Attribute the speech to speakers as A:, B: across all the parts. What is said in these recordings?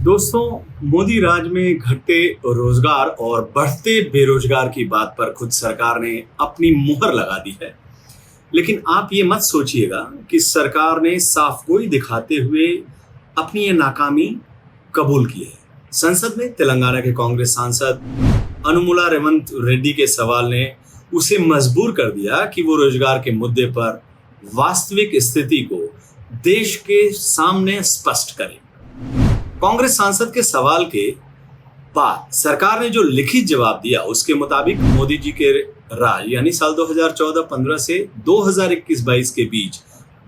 A: दोस्तों, मोदी राज में घटते रोजगार और बढ़ते बेरोजगार की बात पर खुद सरकार ने अपनी मुहर लगा दी है। लेकिन आप ये मत सोचिएगा कि सरकार ने साफ गोई दिखाते हुए अपनी ये नाकामी कबूल की है। संसद में तेलंगाना के कांग्रेस सांसद अनुमुला रेवंत रेड्डी के सवाल ने उसे मजबूर कर दिया कि वो रोजगार के मुद्दे पर वास्तविक स्थिति को देश के सामने स्पष्ट करे। कांग्रेस सांसद के सवाल के बाद सरकार ने जो लिखित जवाब दिया उसके मुताबिक मोदी जी के राज यानी साल 2014-15 से 2021-22 के बीच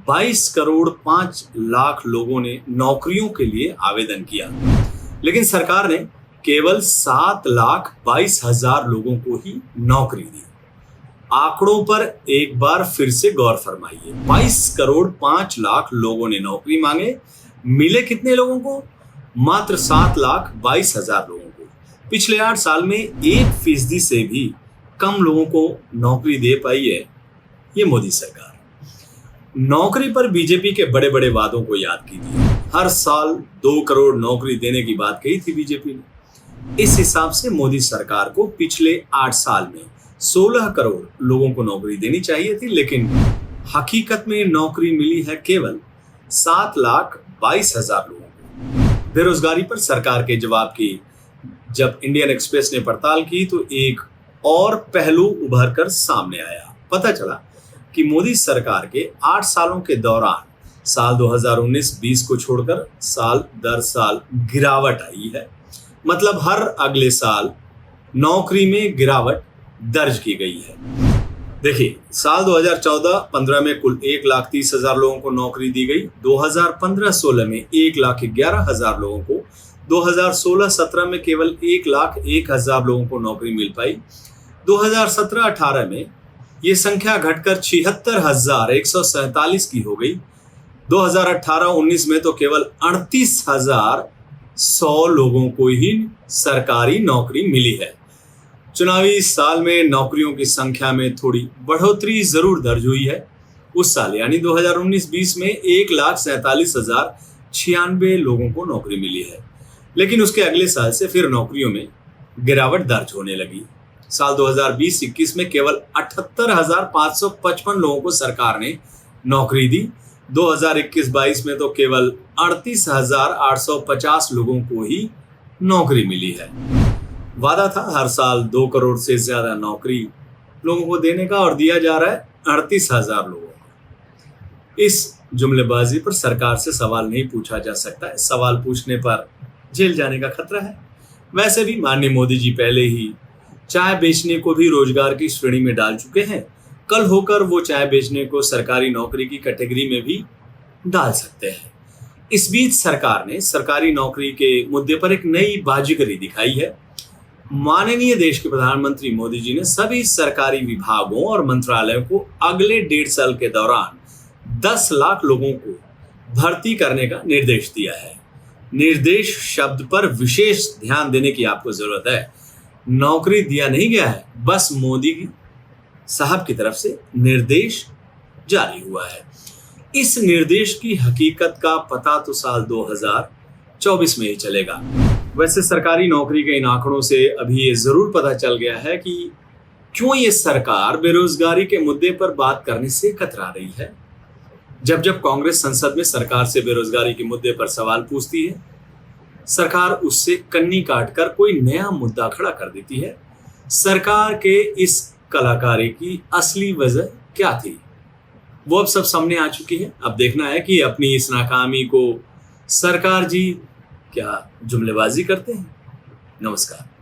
A: 22 करोड़ 5 लाख लोगों ने नौकरियों के लिए आवेदन किया, लेकिन सरकार ने केवल 7,22,000 लोगों को ही नौकरी दी। आंकड़ों पर एक बार फिर से गौर फरमाइए। 22 करोड़ 5 लाख लोगों ने नौकरी मांगे, मिले कितने लोगों को? मात्र 7,22,000 लोगों को। पिछले 8 साल में 1% से भी कम लोगों को नौकरी दे पाई है ये मोदी सरकार। नौकरी पर बीजेपी के बड़े बड़े वादों को याद कीजिए। हर साल 2 करोड़ नौकरी देने की बात कही थी बीजेपी ने। इस हिसाब से मोदी सरकार को पिछले 8 साल में 16 करोड़ लोगों को नौकरी देनी चाहिए थी, लेकिन हकीकत में नौकरी मिली है केवल 7,22,000 लोगों को। बेरोजगारी पर सरकार के जवाब की जब इंडियन एक्सप्रेस ने पड़ताल की तो एक और पहलू उभर कर सामने आया। पता चला कि मोदी सरकार के 8 सालों के दौरान साल 2019-20 को छोड़कर साल दर साल गिरावट आई है। मतलब हर अगले साल नौकरी में गिरावट दर्ज की गई है। देखिए, साल 2014-15 में कुल 1,30,000 लोगों को नौकरी दी गई। 2015-16 में 1,11,000 लोगों को, 2016-17 में केवल 1,01,000 लोगों को नौकरी मिल पाई। 2017-18 में ये संख्या घटकर 76,147 की हो गई। 2018-19 में तो केवल 38,100 लोगों को ही सरकारी नौकरी मिली है। चुनावी साल में नौकरियों की संख्या में थोड़ी बढ़ोतरी जरूर दर्ज हुई है। उस साल यानी 2019-20 में 1,47,096 लोगों को नौकरी मिली है, लेकिन उसके अगले साल से फिर नौकरियों में गिरावट दर्ज होने लगी। साल 2020-21 में केवल 78,555 लोगों को सरकार ने नौकरी दी। 2021-22 में तो केवल 38,850 लोगों को ही नौकरी मिली है। वादा था हर साल 2 करोड़ से ज्यादा नौकरी लोगों को देने का, और दिया जा रहा है 38,000 लोगों को। इस जुमलेबाजी पर सरकार से सवाल नहीं पूछा जा सकता है। सवाल पूछने पर जेल जाने का खतरा है। वैसे भी माननीय मोदी जी पहले ही चाय बेचने को भी रोजगार की श्रेणी में डाल चुके हैं। कल होकर वो चाय बेचने को सरकारी नौकरी की कैटेगरी में भी डाल सकते हैं। इस बीच सरकार ने सरकारी नौकरी के मुद्दे पर एक नई बाजीगरी दिखाई है। माननीय देश के प्रधानमंत्री मोदी जी ने सभी सरकारी विभागों और मंत्रालयों को अगले 1.5 साल के दौरान 10 लाख लोगों को भर्ती करने का निर्देश दिया है। निर्देश शब्द पर विशेष ध्यान देने की आपको जरूरत है। नौकरी दिया नहीं गया है, बस मोदी साहब की तरफ से निर्देश जारी हुआ है। इस निर्देश की हकीकत का पता तो साल 2024 में ही चलेगा। वैसे सरकारी नौकरी के इन आंकड़ों से अभी ये जरूर पता चल गया है कि क्यों ये सरकार बेरोजगारी के मुद्दे पर बात करने से कतरा रही है। जब जब कांग्रेस संसद में सरकार से बेरोजगारी के मुद्दे पर सवाल पूछती है, सरकार उससे कन्नी काटकर कोई नया मुद्दा खड़ा कर देती है। सरकार के इस कलाकारी की असली वजह क्या थी, वो अब सब सामने आ चुकी है। अब देखना है कि अपनी इस नाकामी को सरकार जी क्या जुमलेबाजी करते हैं। नमस्कार।